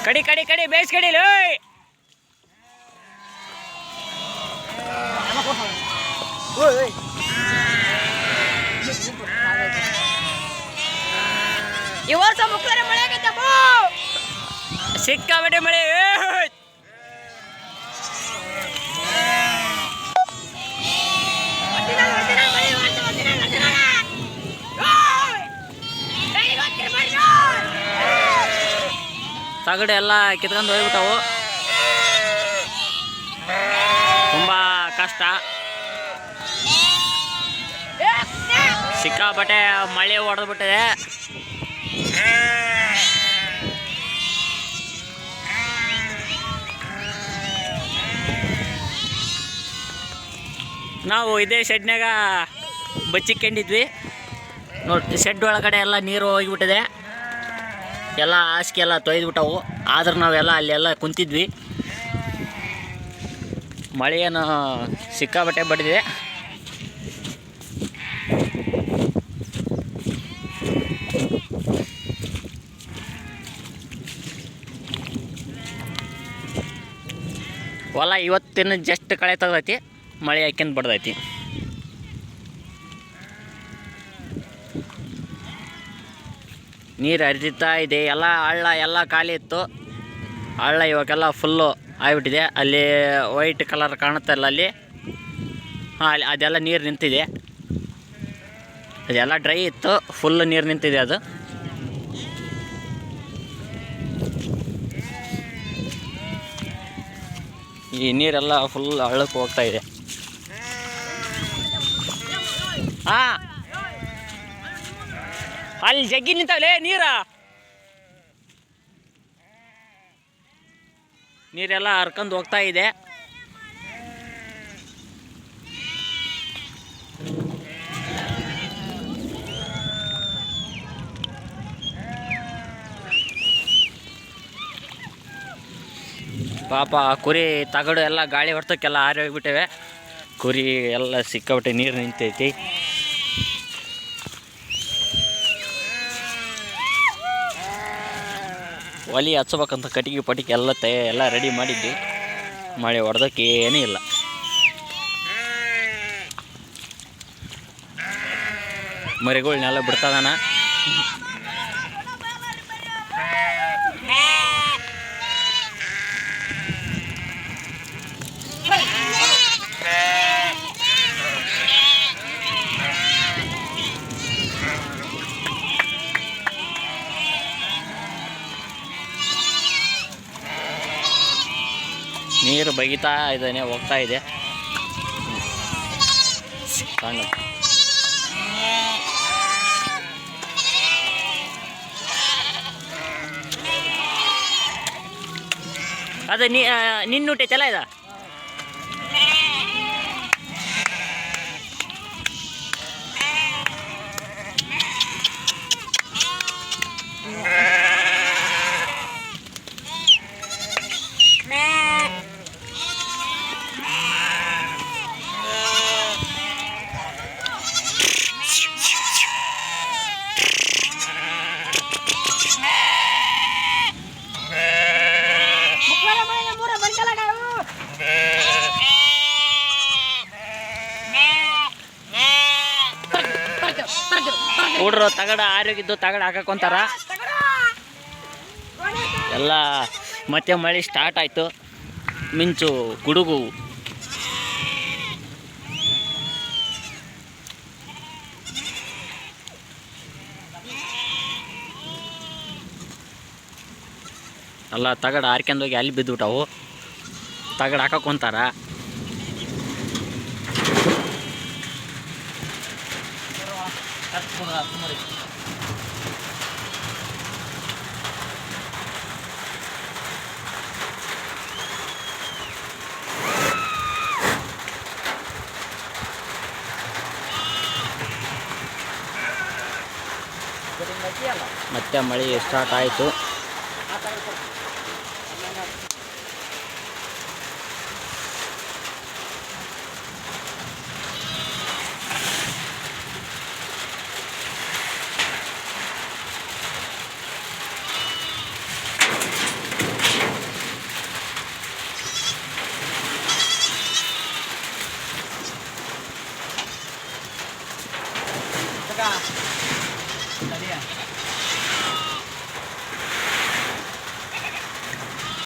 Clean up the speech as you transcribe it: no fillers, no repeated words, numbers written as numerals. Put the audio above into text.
ಕಡಿ ಕಡಿ ಕಡಿ ಬೇಸ್ ಕಡಿ ಈ ವರ್ಷ ಮುಕ್ಳರೆ ಮಳೆ ಆಗೈತಪ್ಪ, ಸಿಕ್ಕಾಬಟ್ಟೆ ಮಳೆ. ತಗಡು ಎಲ್ಲ ಕಿತ್ಕೊಂಡು ಹೋಗ್ಬಿಟ್ಟವು. ತುಂಬ ಕಷ್ಟ, ಸಿಕ್ಕಾಪಟ್ಟೆ ಮಳೆ ಹೊಡೆದ್ಬಿಟ್ಟಿದೆ. ನಾವು ಇದೇ ಶೆಡ್ನಾಗ ಬಚ್ಚಿಕೊಂಡಿದ್ವಿ ನೋಡಿ. ಶೆಡ್ ಒಳಗಡೆ ಎಲ್ಲ ನೀರು ಹೋಗಿಬಿಟ್ಟಿದೆ, ಎಲ್ಲ ಹಾಸಿಗೆ ಎಲ್ಲ ತೊಯ್ದುಬಿಟ್ಟವು. ಆದ್ರೆ ನಾವೆಲ್ಲ ಅಲ್ಲೆಲ್ಲ ಕುಂತಿದ್ವಿ. ಮಳೆಯನ್ನು ಸಿಕ್ಕಾಪಟ್ಟೆ ಬಡಿದೆ. ಹೊಲ ಇವತ್ತಿನ ಜಸ್ಟ್ ಕಳೆ ತೆಗ್ದೈತಿ, ಮಳೆ ಹಾಕ್ಯಂದು ಬಡ್ದೈತಿ. ನೀರು ಹರಿತಾ ಇದೆ. ಎಲ್ಲ ಹಳ್ಳ ಎಲ್ಲ ಖಾಲಿ ಇತ್ತು. ಹಳ್ಳ ಇವಾಗೆಲ್ಲ ಫುಲ್ಲು ಆಗಿಬಿಟ್ಟಿದೆ. ಅಲ್ಲಿ ವೈಟ್ ಕಲರ್ ಕಾಣುತ್ತೆ ಇಲ್ಲ ಅಲ್ಲಿ, ಹಾಂ ಅಲ್ಲಿ ಅದೆಲ್ಲ ನೀರು ನಿಂತಿದೆ. ಅದೆಲ್ಲ ಡ್ರೈ ಇತ್ತು, ಫುಲ್ ನೀರು ನಿಂತಿದೆ. ಅದು ಈ ನೀರೆಲ್ಲ ಫುಲ್ ಹಳ್ಳಕ್ಕೆ ಹೋಗ್ತಾ ಇದೆ. ಹಾಂ ಅಲ್ಲಿ ಜಗ್ಗಿ ನಿಂತಾವಲೇ ನೀರೆಲ್ಲ ಹರ್ಕೊಂಡು ಹೋಗ್ತಾ ಇದೆ. ಪಾಪ ಕುರಿ ತಗಡು ಎಲ್ಲ ಗಾಳಿ ಹೊಡ್ತಕ್ಕೆಲ್ಲ ಹಾರಿ ಹೋಗ್ಬಿಟ್ಟಿವೆ. ಕುರಿ ಎಲ್ಲ ಸಿಕ್ಕಾಬಿಟ್ಟೆ ನೀರು ನಿಂತೈತಿ. ಒಲಿ ಹಚ್ಬೇಕಂತ ಕಟ್ಟಿಗೆ ಪಟಿಗೆ ಎಲ್ಲ ರೆಡಿ ಮಾಡಿದ್ವಿ. ಮಳೆ ಹೊಡೆದಕ್ಕೆ ಏನೂ ಇಲ್ಲ. ಮರಿಗಳ್ನೆಲ್ಲ ಬಿಡ್ತದಾನ. ನೀರು ಬಗಿತಾ ಇದ್ದಾನೆ, ಹೋಗ್ತಾ ಇದೆ. ಅದು ನಿನ್ನುಟ್ಟೈತಲ್ಲ ಇದು. ಹುಡ್ರು ತಗಡ ಆರೋಗಿದ್ದು ತಗಡ ಹಾಕೊಂತಾರ ಎಲ್ಲ. ಮತ್ತೆ ಮಳೆ ಸ್ಟಾರ್ಟ್ ಆಯಿತು, ಮಿಂಚು ಗುಡುಗು. ಎಲ್ಲ ತಗಡ ಹಾರ್ಕೊಂಡೋಗಿ ಅಲ್ಲಿ ಬಿದ್ದುಬಿಟ್ಟವು. ತಗಡ ಹಾಕೊಂತಾರ. ಮತ್ತೆ ಮಳೆ ಸ್ಟಾರ್ಟ್ ಆಯಿತು. ಸರಿಯಾ